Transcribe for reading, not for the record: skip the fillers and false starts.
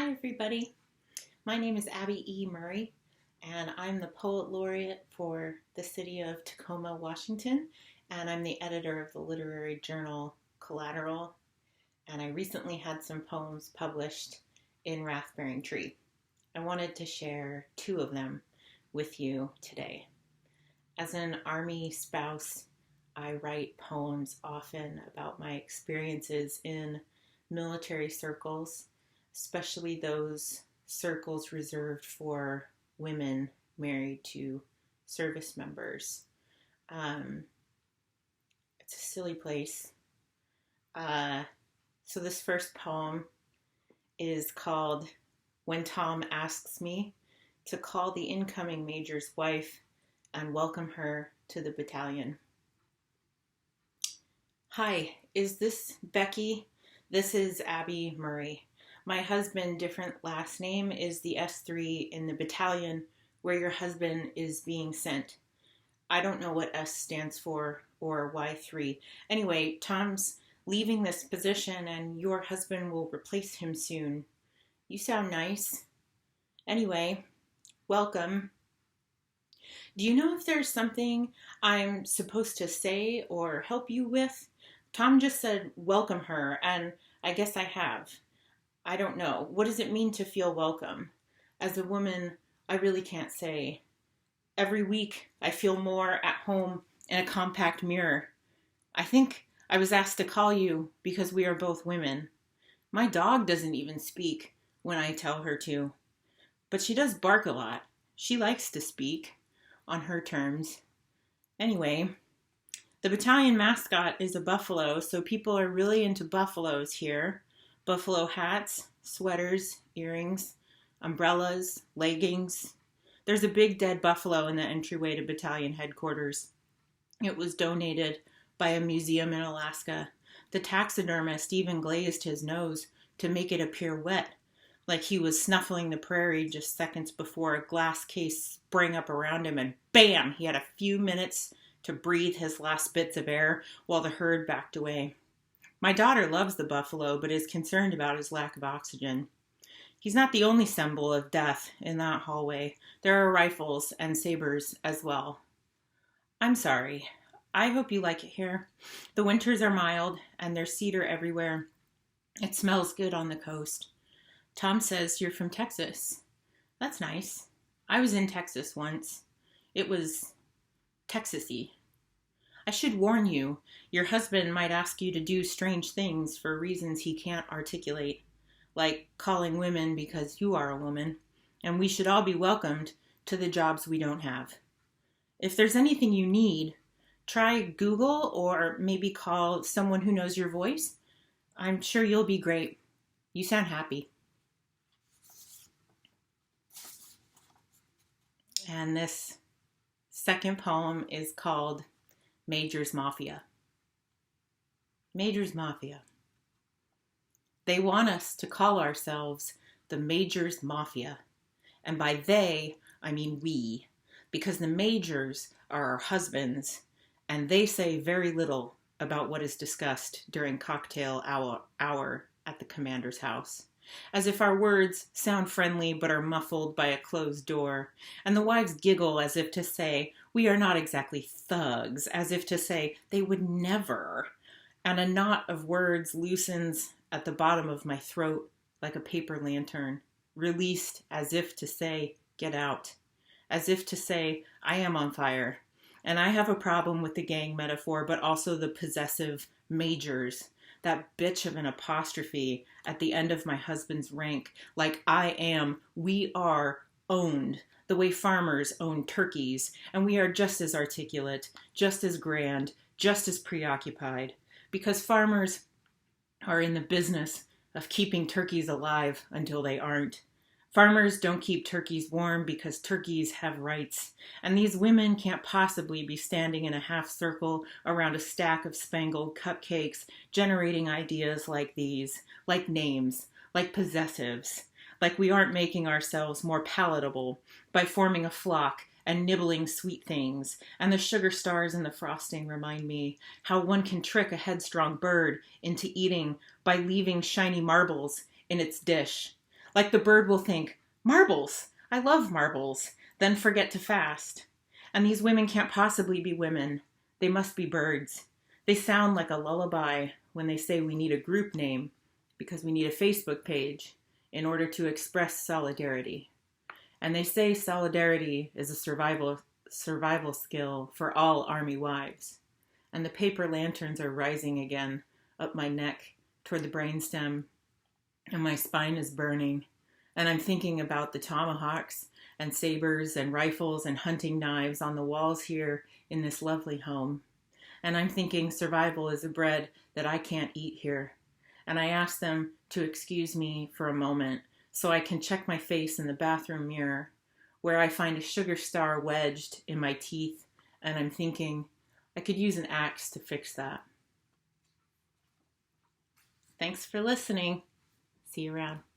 Hi, everybody. My name is Abby E. Murray, and I'm the Poet Laureate for the city of Tacoma, Washington, and I'm the editor of the literary journal Collateral, and I recently had some poems published in Wrath-Bearing Tree. I wanted to share two of them with you today. As an Army spouse, I write poems often about my experiences in military circles, especially those circles reserved for women married to service members. It's a silly place. So this first poem is called When Tom Asks Me to Call the Incoming Major's Wife and Welcome Her to the Battalion. Hi, is this Becky? This is Abby Murray. My husband, different last name, is the S3 in the battalion where your husband is being sent. I don't know what S stands for or Y3. Anyway, Tom's leaving this position and your husband will replace him soon. You sound nice. Anyway, welcome. Do you know if there's something I'm supposed to say or help you with? Tom just said welcome her, and I guess I have. I don't know. What does it mean to feel welcome? As a woman, I really can't say. Every week, I feel more at home in a compact mirror. I think I was asked to call you because we are both women. My dog doesn't even speak when I tell her to. But she does bark a lot. She likes to speak on her terms. Anyway, the battalion mascot is a buffalo, so people are really into buffaloes here. Buffalo hats, sweaters, earrings, umbrellas, leggings. There's a big dead buffalo in the entryway to battalion headquarters. It was donated by a museum in Alaska. The taxidermist even glazed his nose to make it appear wet, like he was snuffling the prairie just seconds before a glass case sprang up around him and bam! He had a few minutes to breathe his last bits of air while the herd backed away. My daughter loves the buffalo, but is concerned about his lack of oxygen. He's not the only symbol of death in that hallway. There are rifles and sabers as well. I'm sorry. I hope you like it here. The winters are mild, and there's cedar everywhere. It smells good on the coast. Tom says you're from Texas. That's nice. I was in Texas once. It was Texas-y. I should warn you, your husband might ask you to do strange things for reasons he can't articulate, like calling women because you are a woman, and we should all be welcomed to the jobs we don't have. If there's anything you need, try Google or maybe call someone who knows your voice. I'm sure you'll be great. You sound happy. And this second poem is called Major's Mafia. Major's Mafia. They want us to call ourselves the Major's Mafia. And by they, I mean we, because the majors are our husbands, and they say very little about what is discussed during cocktail hour at the commander's house. As if our words sound friendly but are muffled by a closed door, and the wives giggle as if to say, we are not exactly thugs, as if to say, they would never, and a knot of words loosens at the bottom of my throat like a paper lantern, released as if to say, get out, as if to say, I am on fire, and I have a problem with the gang metaphor, but also the possessive majors, that bitch of an apostrophe at the end of my husband's rank, like I am, we are owned, the way farmers own turkeys, and we are just as articulate, just as grand, just as preoccupied, because farmers are in the business of keeping turkeys alive until they aren't. Farmers don't keep turkeys warm because turkeys have rights, and these women can't possibly be standing in a half circle around a stack of spangled cupcakes, generating ideas like these, like names, like possessives, like we aren't making ourselves more palatable by forming a flock and nibbling sweet things, and the sugar stars in the frosting remind me how one can trick a headstrong bird into eating by leaving shiny marbles in its dish, Like the bird will think, marbles, I love marbles, then forget to fast. And these women can't possibly be women. They must be birds. They sound like a lullaby when they say we need a group name because we need a Facebook page in order to express solidarity. And they say solidarity is a survival skill for all army wives. And the paper lanterns are rising again up my neck toward the brainstem, and my spine is burning. And I'm thinking about the tomahawks and sabers and rifles and hunting knives on the walls here in this lovely home. And I'm thinking survival is a bread that I can't eat here. And I ask them to excuse me for a moment so I can check my face in the bathroom mirror where I find a sugar star wedged in my teeth, and I'm thinking I could use an axe to fix that. Thanks for listening. See you around.